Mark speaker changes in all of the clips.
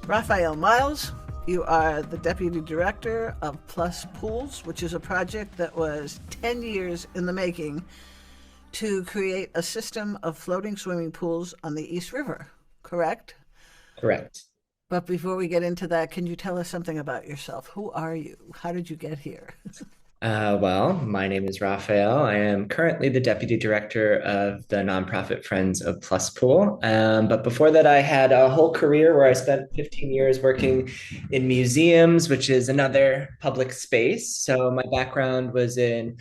Speaker 1: Raphael Miles, you are the Deputy Director of Plus Pools, which is a project that was 10 years in the making to create a system of floating swimming pools on the East River, correct?
Speaker 2: Correct.
Speaker 1: But before we get into that, can you tell us something about yourself? Who are you? How did you get here?
Speaker 2: Well, my name is Raphael. I am currently the deputy director of the nonprofit Friends of Plus Pool. But before that, I had a whole career where I spent 15 years working in museums, which is another public space. So my background was in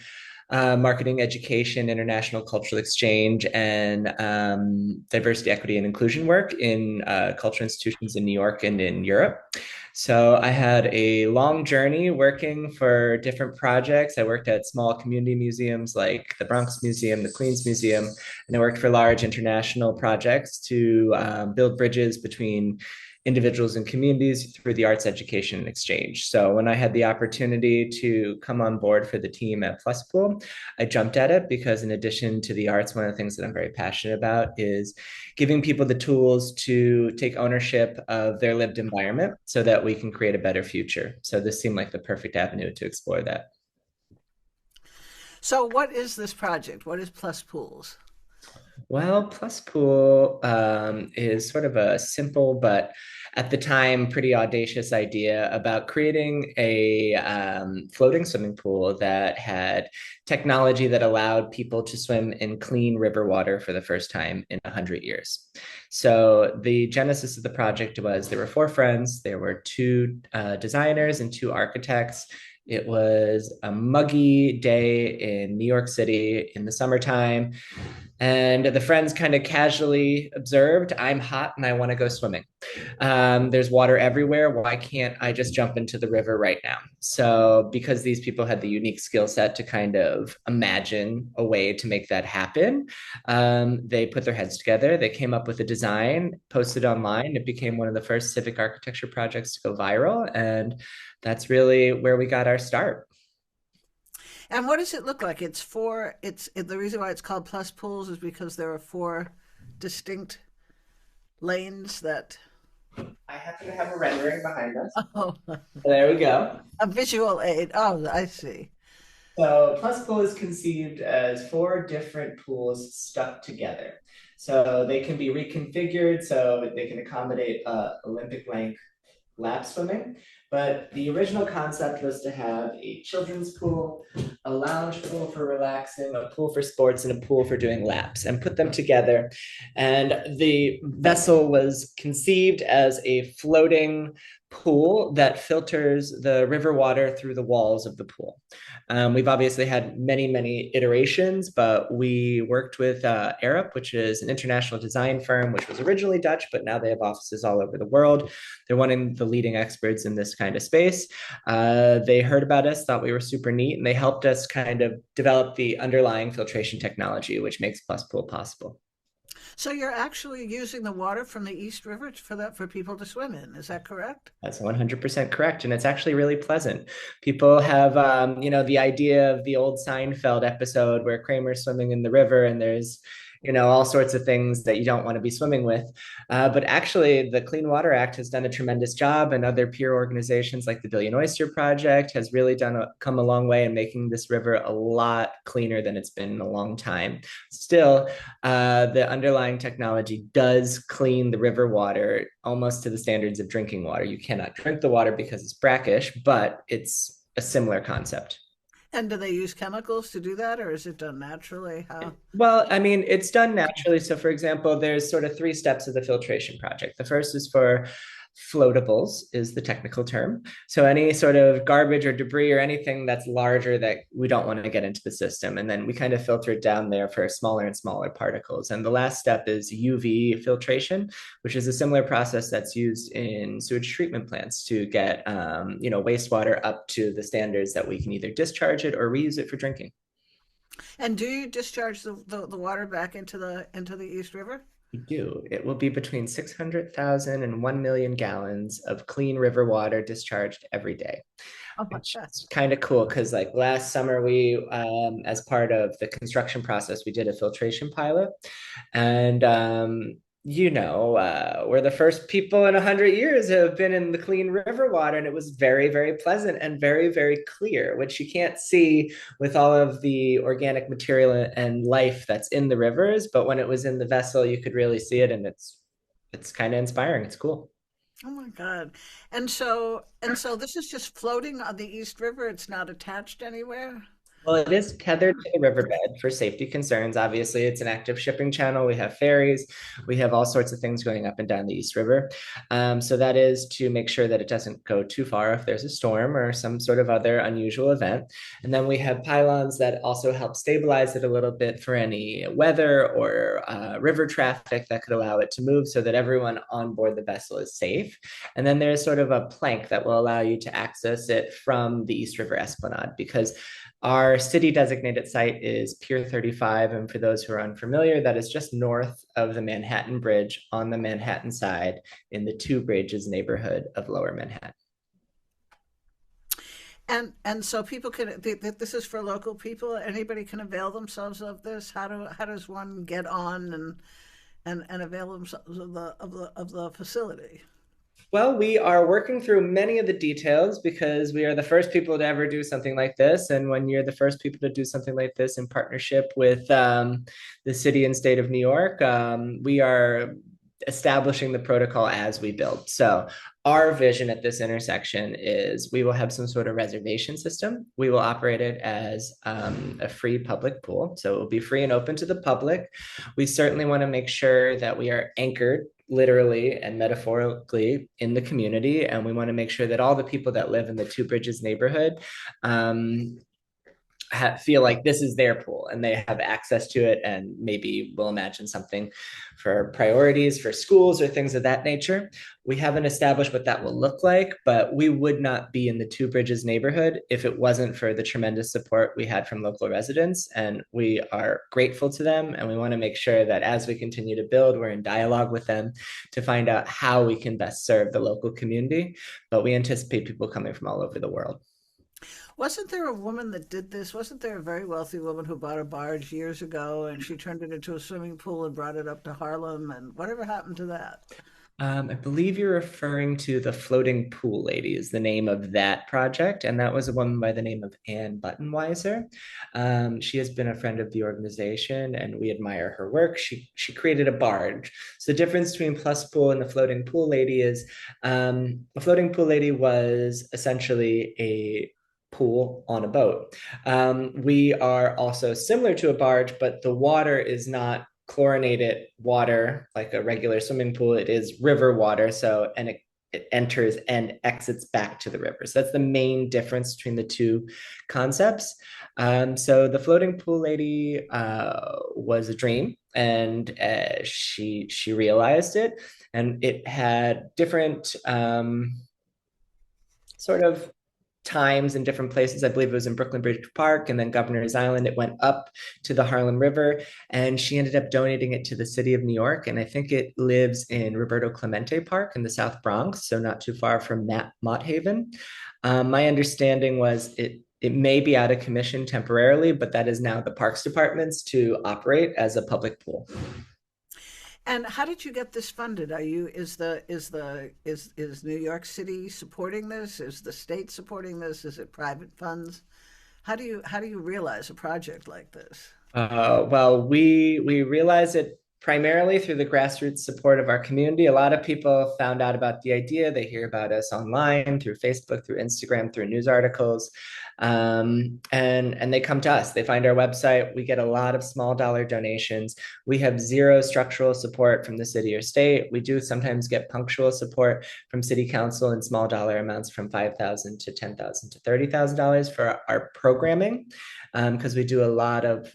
Speaker 2: marketing, education, international cultural exchange, and diversity, equity, and inclusion work in cultural institutions in New York and in Europe. So I had a long journey working for different projects. I worked at small community museums like the Bronx Museum, the Queens Museum, and I worked for large international projects to build bridges between individuals and communities through the arts education and exchange. So when I had the opportunity to come on board for the team at Plus Pool, I jumped at it because in addition to the arts, one of the things that I'm very passionate about is giving people the tools to take ownership of their lived environment so that we can create a better future. So this seemed like the perfect avenue to explore that.
Speaker 1: So, what is this project? What is Plus Pools?
Speaker 2: Well, Plus Pool is sort of a simple but at the time pretty audacious idea about creating a floating swimming pool that had technology that allowed people to swim in clean river water for the first time in 100 years. So the genesis of the project was there were four friends, there were two designers and two architects. It was a muggy day in New York City in the summertime. And the friends kind of casually observed, I'm hot and I want to go swimming. There's water everywhere. Why can't I just jump into the river right now? So, because these people had the unique skill set to kind of imagine a way to make that happen, they put their heads together. They came up with a design, posted online. It became one of the first civic architecture projects to go viral. And that's really where we got our start.
Speaker 1: And what does it look like? The reason why it's called Plus Pools is because there are four distinct lanes that.
Speaker 2: I happen to have a rendering behind us.
Speaker 1: Oh,
Speaker 2: There we go.
Speaker 1: a visual aid. Oh, I see.
Speaker 2: So Plus Pool is conceived as four different pools stuck together. So they can be reconfigured so they can accommodate Olympic length lap swimming. But the original concept was to have a children's pool, a lounge pool for relaxing, a pool for sports, and a pool for doing laps, and put them together. And the vessel was conceived as a floating pool that filters the river water through the walls of the pool. We've obviously had many, many iterations, but we worked with Arup, which is an international design firm, which was originally Dutch, but now they have offices all over the world. They're one of the leading experts in this kind of space. They heard about us, thought we were super neat, and they helped us kind of develop the underlying filtration technology, which makes Plus Pool possible.
Speaker 1: So you're actually using the water from the East River for people to swim in. Is that correct?
Speaker 2: That's 100% correct. And it's actually really pleasant. People have, the idea of the old Seinfeld episode where Kramer's swimming in the river and there's, all sorts of things that you don't want to be swimming with. But actually, the Clean Water Act has done a tremendous job, and other peer organizations like the Billion Oyster Project has really come a long way in making this river a lot cleaner than it's been in a long time. Still, the underlying technology does clean the river water almost to the standards of drinking water. You cannot drink the water because it's brackish, but it's a similar concept.
Speaker 1: And do they use chemicals to do that, or is it done naturally? How?
Speaker 2: Well, I mean, it's done naturally. So, for example, there's sort of three steps of the filtration project. The first is for floatables, is the technical term. So, any sort of garbage or debris or anything that's larger that we don't want to get into the system. And then we kind of filter it down there for smaller and smaller particles. And the last step is UV filtration, which is a similar process that's used in sewage treatment plants to get, wastewater up to the standards that we can either discharge it or reuse it for drinking.
Speaker 1: And do you discharge the water back into the East River?
Speaker 2: We do. It will be between 600,000 and 1 million gallons of clean river water discharged every day,
Speaker 1: Oh my
Speaker 2: which
Speaker 1: God.
Speaker 2: is kind of cool because, like, last summer, as part of the construction process, we did a filtration pilot. And we're the first people in 100 years who have been in the clean river water, and it was very, very pleasant and very, very clear, which you can't see with all of the organic material and life that's in the rivers. But when it was in the vessel, you could really see it, and it's kind of inspiring. It's cool.
Speaker 1: Oh my God. And so this is just floating on the East River. It's not attached anywhere.
Speaker 2: Well, it is tethered to the riverbed for safety concerns. Obviously, it's an active shipping channel. We have ferries. We have all sorts of things going up and down the East River. So that is to make sure that it doesn't go too far if there's a storm or some sort of other unusual event. And then we have pylons that also help stabilize it a little bit for any weather or river traffic that could allow it to move so that everyone on board the vessel is safe. And then there's sort of a plank that will allow you to access it from the East River Esplanade because our city designated site is Pier 35. And for those who are unfamiliar, that is just north of the Manhattan Bridge on the Manhattan side in the Two Bridges neighborhood of Lower Manhattan.
Speaker 1: And so people can this is for local people. Anybody can avail themselves of this. How does one get on and avail themselves of the facility?
Speaker 2: Well, we are working through many of the details because we are the first people to ever do something like this. And when you're the first people to do something like this in partnership with the city and state of New York, we are establishing the protocol as we build. So our vision at this intersection is we will have some sort of reservation system. We will operate it as a free public pool. So it will be free and open to the public. We certainly want to make sure that we are anchored literally and metaphorically in the community. And we want to make sure that all the people that live in the Two Bridges neighborhood feel like this is their pool and they have access to it. And maybe we'll imagine something for priorities for schools or things of that nature. We haven't established what that will look like, but we would not be in the Two Bridges neighborhood if it wasn't for the tremendous support we had from local residents. And we are grateful to them. And we want to make sure that as we continue to build, we're in dialogue with them to find out how we can best serve the local community. But we anticipate people coming from all over the world.
Speaker 1: Wasn't there a woman that did this? Wasn't there a very wealthy woman who bought a barge years ago and she turned it into a swimming pool and brought it up to Harlem? And whatever happened to that?
Speaker 2: I believe you're referring to the Floating Pool Lady is the name of that project, and that was a woman by the name of Anne Buttonweiser. She has been a friend of the organization, and we admire her work. She created a barge. So the difference between Plus Pool and the Floating Pool Lady is the Floating Pool Lady was essentially a pool on a boat. We are also similar to a barge, but the water is not chlorinated water like a regular swimming pool. It is river water. So, and it enters and exits back to the river. So that's the main difference between the two concepts. So the floating pool lady was a dream, and she realized it, and it had different sort of times in different places. I believe it was in Brooklyn Bridge Park and then Governor's Island. It went up to the Harlem River, and she ended up donating it to the city of New York. And I think it lives in Roberto Clemente Park in the South Bronx, so not too far from Mott Haven. My understanding was it may be out of commission temporarily, but that is now the Parks Department's to operate as a public pool.
Speaker 1: And how did you get this funded? Are you is New York City supporting this? Is the state supporting this? Is it private funds? How do you realize a project like this?
Speaker 2: Well, we realize it primarily through the grassroots support of our community. A lot of people found out about the idea. They hear about us online through Facebook, through Instagram, through news articles, and they come to us. They find our website. We get a lot of small dollar donations. We have zero structural support from the city or state. We do sometimes get punctual support from city council in small dollar amounts from $5,000 to $10,000 to $30,000 for our programming, because we do a lot of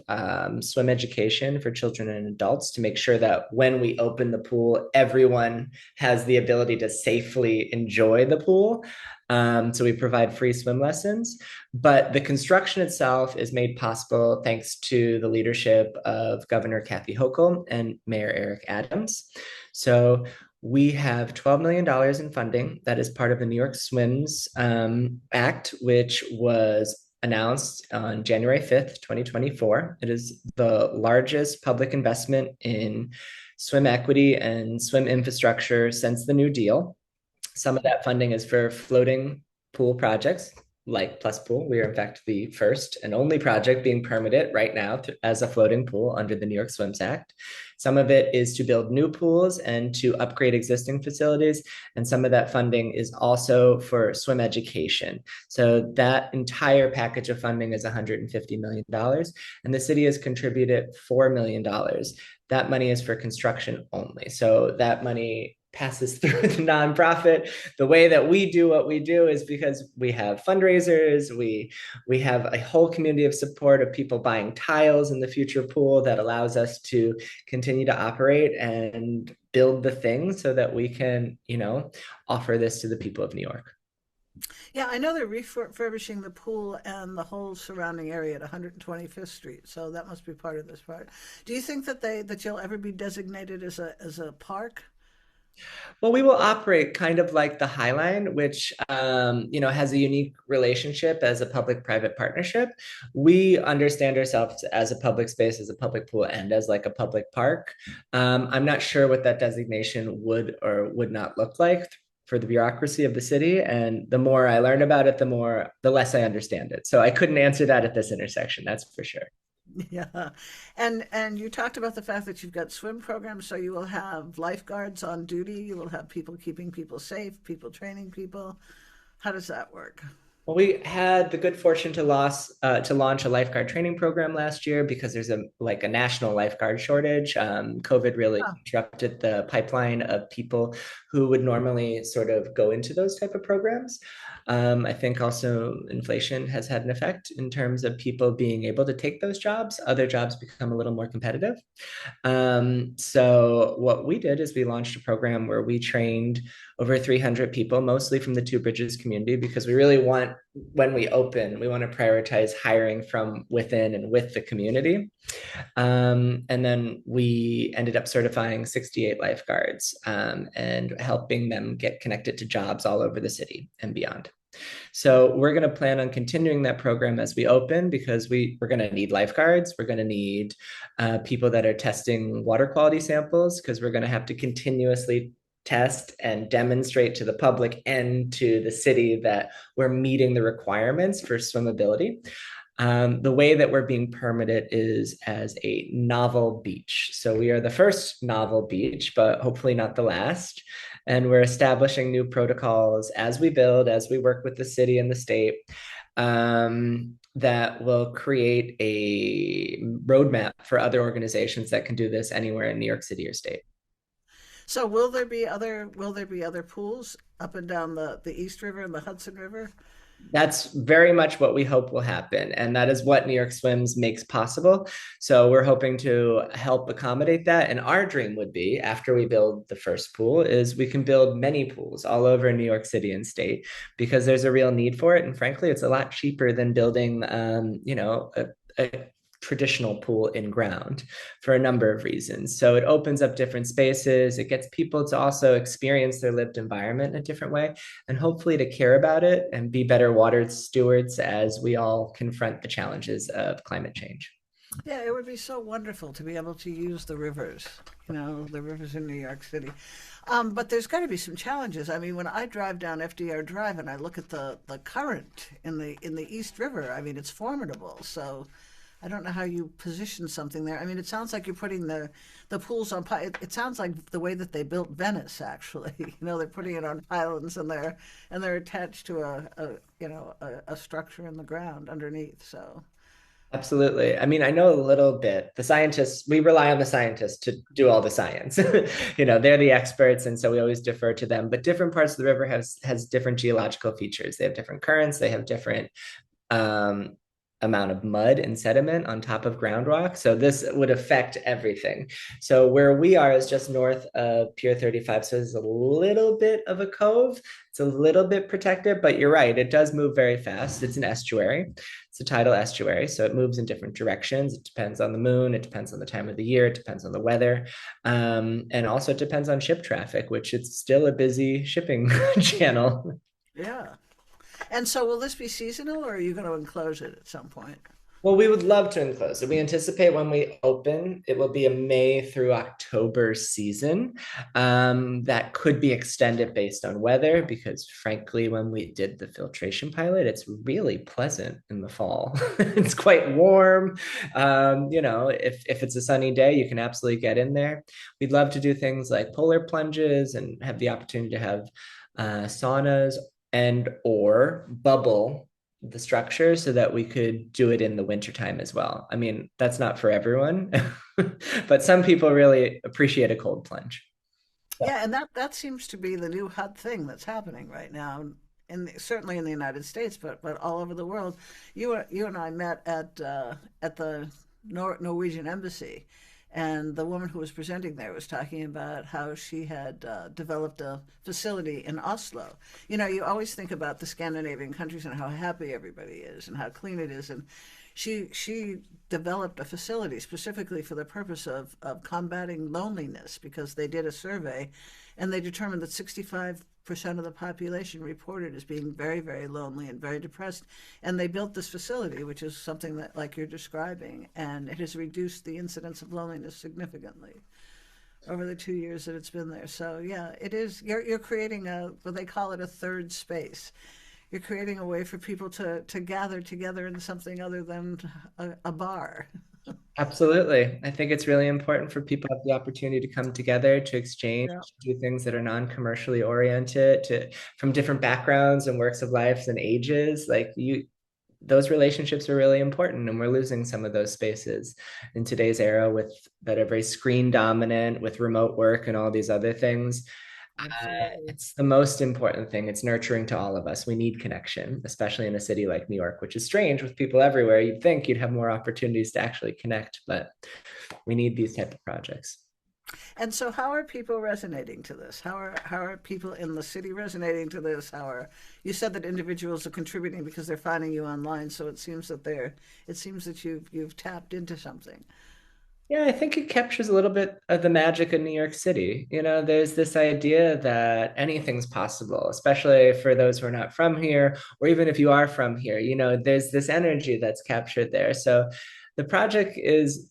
Speaker 2: swim education for children and adults to make sure that when we open the pool, everyone has the ability to safely enjoy the pool. So we provide free swim lessons, but the construction itself is made possible thanks to the leadership of Governor Kathy Hochul and Mayor Eric Adams. So we have $12 million in funding that is part of the New York Swims Act, which was announced on January 5th, 2024. It is the largest public investment in swim equity and swim infrastructure since the New Deal. Some of that funding is for floating pool projects like Plus Pool. We are, in fact, the first and only project being permitted right now as a floating pool under the New York Swims Act. Some of it is to build new pools and to upgrade existing facilities. And some of that funding is also for swim education. So that entire package of funding is $150 million. And the city has contributed $4 million. That money is for construction only. So that money passes through the nonprofit. The way that we do what we do is because we have fundraisers, we have a whole community of support of people buying tiles in the future pool that allows us to continue to operate and build the thing so that we can, offer this to the people of New York.
Speaker 1: Yeah, I know they're refurbishing the pool and the whole surrounding area at 125th Street, so that must be part of this part. Do you think that that you'll ever be designated as a park?
Speaker 2: Well, we will operate kind of like the High Line, which has a unique relationship as a public-private partnership. We understand ourselves as a public space, as a public pool, and as like a public park. I'm not sure what that designation would or would not look like for the bureaucracy of the city. And the more I learn about it, the less I understand it. So I couldn't answer that at this intersection, that's for sure.
Speaker 1: Yeah. And you talked about the fact that you've got swim programs, so you will have lifeguards on duty, you will have people keeping people safe, people training people. How does that work?
Speaker 2: Well, we had the good fortune to launch a lifeguard training program last year because there's a national lifeguard shortage. COVID really
Speaker 1: Huh.
Speaker 2: interrupted the pipeline of people who would normally sort of go into those type of programs. I think also inflation has had an effect in terms of people being able to take those jobs. Other jobs become a little more competitive. So what we did is we launched a program where we trained over 300 people, mostly from the Two Bridges community, because we really want, when we open, we want to prioritize hiring from within and with the community. And then we ended up certifying 68 lifeguards and helping them get connected to jobs all over the city and beyond. So we're going to plan on continuing that program as we open because we're going to need lifeguards. We're going to need people that are testing water quality samples because we're going to have to continuously test and demonstrate to the public and to the city that we're meeting the requirements for swimmability. The way that we're being permitted is as a novel beach. So we are the first novel beach, but hopefully not the last. And we're establishing new protocols as we build, as we work with the city and the state, that will create a roadmap for other organizations that can do this anywhere in New York City or state.
Speaker 1: So will there be other pools up and down the East River and the Hudson River?
Speaker 2: That's very much what we hope will happen. And that is what New York Swims makes possible. So we're hoping to help accommodate that. And our dream would be, after we build the first pool, is we can build many pools all over New York City and state because there's a real need for it. And frankly, it's a lot cheaper than building, a traditional pool in ground for a number of reasons. So it opens up different spaces. It gets people to also experience their lived environment in a different way and hopefully to care about it and be better water stewards as we all confront the challenges of climate change.
Speaker 1: Yeah, it would be so wonderful to be able to use the rivers in New York City. But there's got to be some challenges. I mean, when I drive down FDR Drive and I look at the current in the East River, I mean, it's formidable. So I don't know how you position something there. I mean, it sounds like you're putting the pools on. It sounds like the way that they built Venice, actually. They're putting it on pylons and they're attached to a structure in the ground underneath. So.
Speaker 2: Absolutely. I mean, I know a little bit. The scientists, we rely on the scientists to do all the science. They're the experts, and so we always defer to them. But different parts of the river has different geological features. They have different currents. They have different um, amount of mud and sediment on top of ground rock. So this would affect everything. So where we are is just north of Pier 35. So it's a little bit of a cove. It's a little bit protected, but you're right. It does move very fast. It's an estuary. It's a tidal estuary. So it moves in different directions. It depends on the moon. It depends on the time of the year. It depends on the weather. And also it depends on ship traffic, which it's still a busy shipping channel.
Speaker 1: Yeah. And so will this be seasonal or are you going to enclose it at some point?
Speaker 2: Well, we would love to enclose it. We anticipate when we open, it will be a May through October season. That could be extended based on weather, because frankly, when we did the filtration pilot, it's really pleasant in the fall. It's quite warm. If it's a sunny day, you can absolutely get in there. We'd love to do things like polar plunges and have the opportunity to have saunas and or bubble the structure so that we could do it in the wintertime as well. I mean, that's not for everyone, but some people really appreciate a cold plunge.
Speaker 1: Yeah, and that seems to be the new hot thing that's happening right now, certainly in the United States, but all over the world. You and I met at the Norwegian embassy, and the woman who was presenting there was talking about how she had developed a facility in Oslo. You know, you always think about the Scandinavian countries and how happy everybody is and how clean it is, and she developed a facility specifically for the purpose of combating loneliness because they did a survey and they determined that 65% of the population reported as being very, very lonely and very depressed. And they built this facility, which is something that, like you're describing, and it has reduced the incidence of loneliness significantly over the 2 years that it's been there. So yeah, it is. You're creating what they call it, a third space. You're creating a way for people to gather together in something other than a bar.
Speaker 2: Absolutely. I think it's really important for people to have the opportunity to come together, to exchange,
Speaker 1: Yeah.
Speaker 2: to do things that are non-commercially oriented, from different backgrounds and works of lives and ages. Those relationships are really important, and we're losing some of those spaces in today's era with that are very screen dominant with remote work and all these other things.
Speaker 1: Absolutely.
Speaker 2: It's the most important thing. It's nurturing to all of us. We need connection, especially in a city like New York, which is strange with people everywhere. You'd think you'd have more opportunities to actually connect, but we need these type of projects.
Speaker 1: And so, how are people resonating to this? How are people in the city resonating to this? You said that individuals are contributing because they're finding you online. So it seems that you've tapped into something.
Speaker 2: Yeah, I think it captures a little bit of the magic of New York City. There's this idea that anything's possible, especially for those who are not from here, or even if you are from here, there's this energy that's captured there. So the project is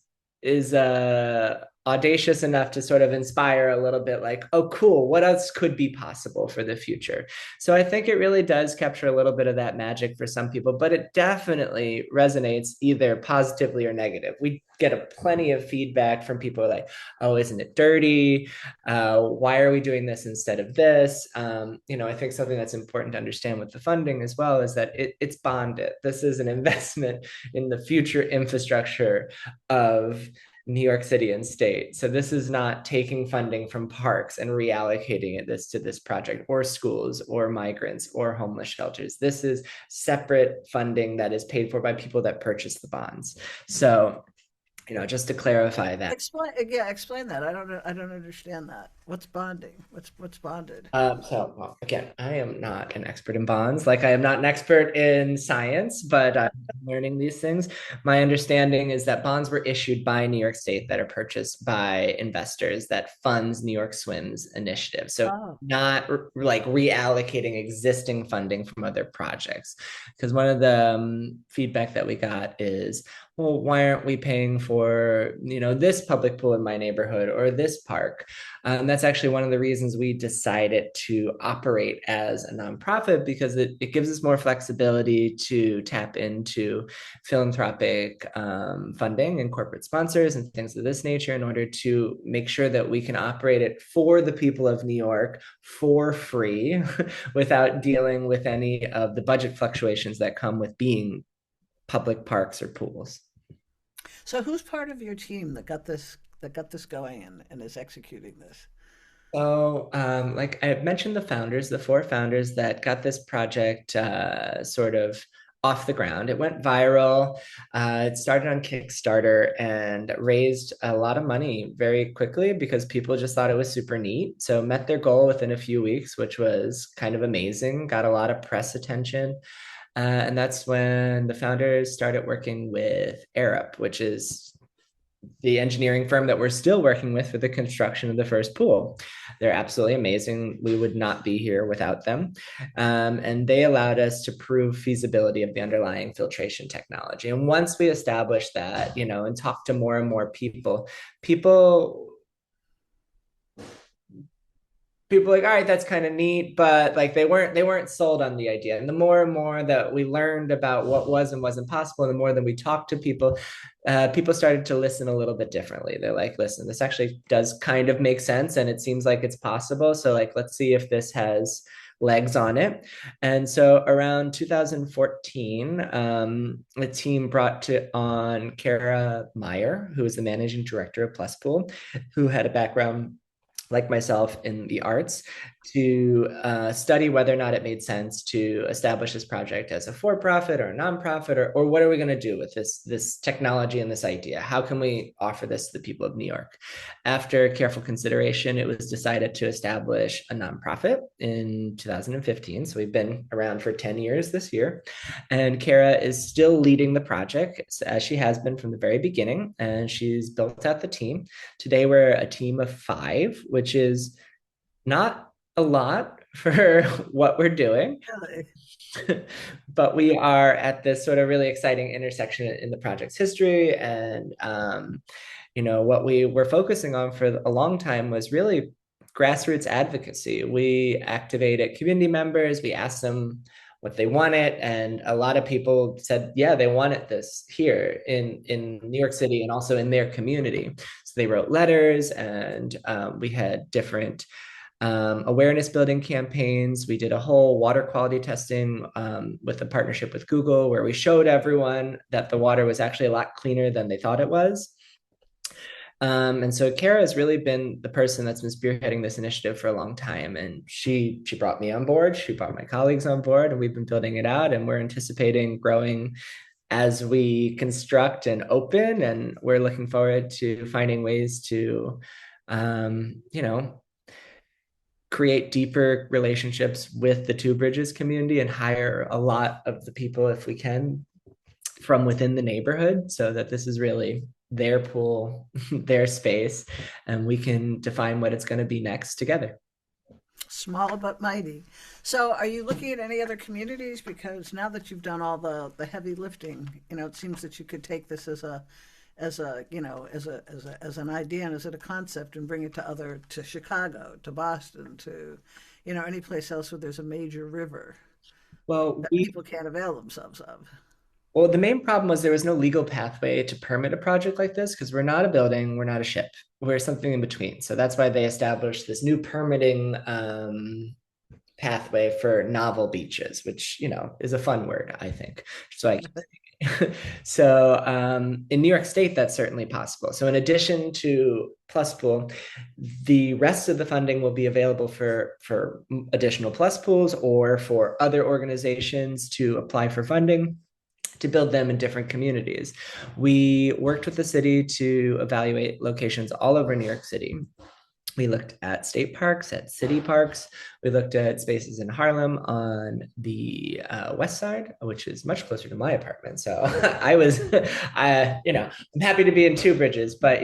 Speaker 2: audacious enough to sort of inspire a little bit like, oh, cool, what else could be possible for the future? So I think it really does capture a little bit of that magic for some people, but it definitely resonates either positively or negative. We get plenty of feedback from people like, oh, isn't it dirty? Why are we doing this instead of this? I think something that's important to understand with the funding as well is that it's bonded. This is an investment in the future infrastructure of New York City and state. So this is not taking funding from parks and reallocating to this project or schools or migrants or homeless shelters. This is separate funding that is paid for by people that purchase the bonds. So, just to clarify that.
Speaker 1: Explain that. I don't understand that. What's bonding? What's bonded?
Speaker 2: Well, again, I am not an expert in bonds. Like I am not an expert in science, but I'm learning these things. My understanding is that bonds were issued by New York State that are purchased by investors that funds New York Swim's initiative. So
Speaker 1: Oh,
Speaker 2: not like reallocating existing funding from other projects. Because one of the feedback that we got is, well, why aren't we paying for, this public pool in my neighborhood or this park? That's actually one of the reasons we decided to operate as a nonprofit, because it gives us more flexibility to tap into philanthropic funding and corporate sponsors and things of this nature in order to make sure that we can operate it for the people of New York for free without dealing with any of the budget fluctuations that come with being public parks or pools.
Speaker 1: so who's part of your team that got this going and is executing this?
Speaker 2: So, like I mentioned, the four founders that got this project sort of off the ground. It went viral. It started on Kickstarter and raised a lot of money very quickly because people just thought it was super neat. So, met their goal within a few weeks, which was kind of amazing. Got a lot of press attention. And that's when the founders started working with Arup, which is the engineering firm that we're still working with for the construction of the first pool. They're absolutely amazing. We would not be here without them. And they allowed us to prove feasibility of the underlying filtration technology. And once we established that, and talked to more and more people people like, all right, that's kind of neat, but like they weren't sold on the idea. And the more and more that we learned about what was and wasn't possible, the more that we talked to people, people started to listen a little bit differently. They're like, listen, this actually does kind of make sense, and it seems like it's possible. So like, let's see if this has legs on it. And so around 2014, the team brought on Kara Meyer, who is the managing director of Plus Pool, who had a background like myself in the arts, to study whether or not it made sense to establish this project as a for-profit or a nonprofit, or what are we going to do with this technology and this idea? How can we offer this to the people of New York? After careful consideration, it was decided to establish a nonprofit in 2015. So we've been around for 10 years this year. And Kara is still leading the project as she has been from the very beginning, and she's built out the team. Today, we're a team of 5, which is not a lot for what we're doing.
Speaker 1: Really?
Speaker 2: But we are at this sort of really exciting intersection in the project's history. And, what we were focusing on for a long time was really grassroots advocacy. We activated community members, we asked them what they wanted, and a lot of people said, yeah, they wanted this here in New York City and also in their community. So they wrote letters, and we had different awareness building campaigns. We did a whole water quality testing with a partnership with Google, where we showed everyone that the water was actually a lot cleaner than they thought it was. And so Kara has really been the person that's been spearheading this initiative for a long time. And she brought me on board, she brought my colleagues on board, and we've been building it out. And we're anticipating growing as we construct and open. And we're looking forward to finding ways to, create deeper relationships with the Two Bridges community and hire a lot of the people, if we can, from within the neighborhood, so that this is really their pool, their space, and we can define what it's going to be next together.
Speaker 1: Small but mighty. So, are you looking at any other communities? Because now that you've done all the heavy lifting, it seems that you could take this as an idea and as a concept and bring it to Chicago, to Boston, to any place else where there's a major river
Speaker 2: Well,
Speaker 1: that
Speaker 2: we
Speaker 1: people can't avail themselves of.
Speaker 2: well, the main problem was there was no legal pathway to permit a project like this because we're not a building, we're not a ship, we're something in between. So that's why they established this new permitting pathway for novel beaches, which is a fun word, I think. So I so in New York State, that's certainly possible. So in addition to Plus Pool, the rest of the funding will be available for additional Plus Pools or for other organizations to apply for funding to build them in different communities. We worked with the city to evaluate locations all over New York City. We looked at state parks, at city parks. We looked at spaces in Harlem on the west side, which is much closer to my apartment. So I'm happy to be in Two Bridges, but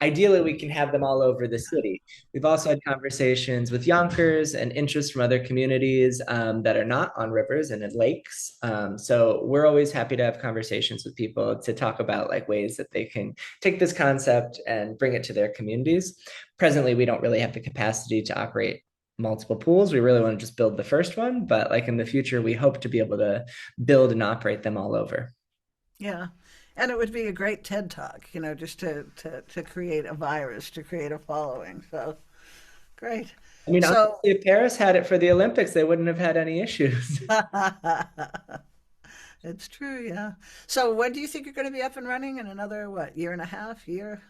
Speaker 2: ideally we can have them all over the city. We've also had conversations with Yonkers and interest from other communities that are not on rivers and in lakes. So we're always happy to have conversations with people to talk about like ways that they can take this concept and bring it to their communities. Presently, we don't really have the capacity to operate multiple pools. We really want to just build the first one, but like in the future, we hope to be able to build and operate them all over.
Speaker 1: Yeah. And it would be a great TED talk, just to create a virus, to create a following. So great.
Speaker 2: I mean, honestly,
Speaker 1: So
Speaker 2: if Paris had it for the Olympics, they wouldn't have had any issues.
Speaker 1: it's true, yeah. So when do you think you're going to be up and running? In another, what, year and a half, year?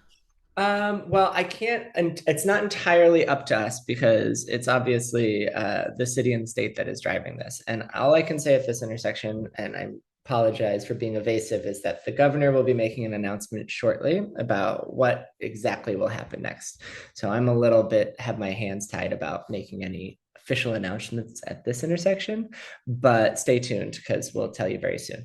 Speaker 2: Well, I can't, and it's not entirely up to us because it's obviously the city and the state that is driving this. And all I can say at this intersection, and I apologize for being evasive, is that the governor will be making an announcement shortly about what exactly will happen next. So I'm a little bit, have my hands tied about making any official announcements at this intersection, but stay tuned because we'll tell you very soon.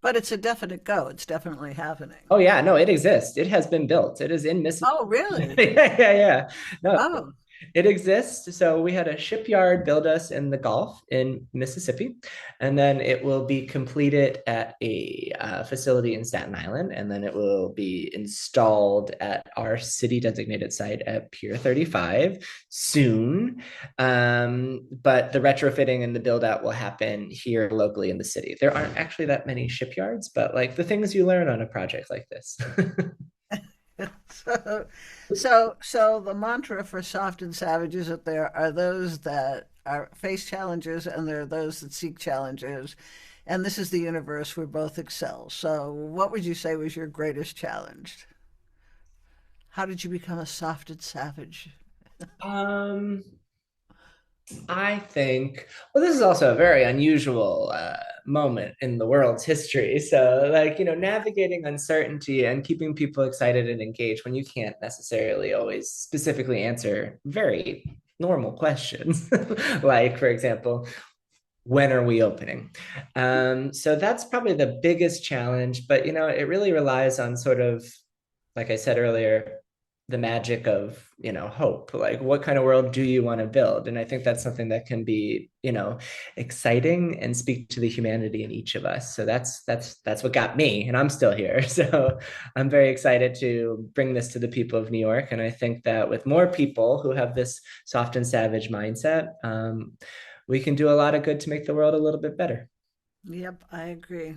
Speaker 1: But it's a definite go. It's definitely happening.
Speaker 2: Oh yeah, no, it exists. It has been built. It is in Mississippi.
Speaker 1: Oh, really?
Speaker 2: Yeah, yeah, yeah. No,
Speaker 1: Oh,
Speaker 2: it exists. So we had a shipyard build us in the Gulf in Mississippi, and then it will be completed at a facility in Staten Island, and then it will be installed at our city designated site at Pier 35 soon. But the retrofitting and the build out will happen here locally in the city. There aren't actually that many shipyards, but like the things you learn on a project like this.
Speaker 1: so, so the mantra for soft and savage is that there are those that are face challenges and there are those that seek challenges. And this is the universe where both excel. So, what would you say was your greatest challenge? How did you become a soft and savage?
Speaker 2: Um, I think, well, this is also a very unusual moment in the world's history. So, like, navigating uncertainty and keeping people excited and engaged when you can't necessarily always specifically answer very normal questions. Like, for example, when are we opening? So that's probably the biggest challenge, but it really relies on sort of, like I said earlier, the magic of, hope. Like what kind of world do you want to build? And I think that's something that can be, exciting and speak to the humanity in each of us. So that's what got me, and I'm still here. So I'm very excited to bring this to the people of New York. And I think that with more people who have this soft and savage mindset, we can do a lot of good to make the world a little bit better.
Speaker 1: Yep, I agree.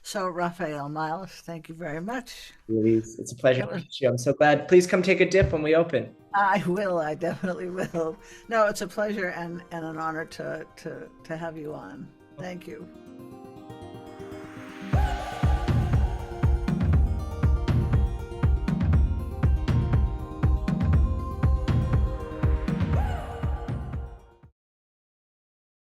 Speaker 1: So, Raphael Miles, thank you very much.
Speaker 2: Louise, it's a pleasure
Speaker 1: It
Speaker 2: to
Speaker 1: was,
Speaker 2: meet you. I'm so glad. Please come take a dip when we open.
Speaker 1: I will, I definitely will. No, it's a pleasure and an honor to have you on. Thank you.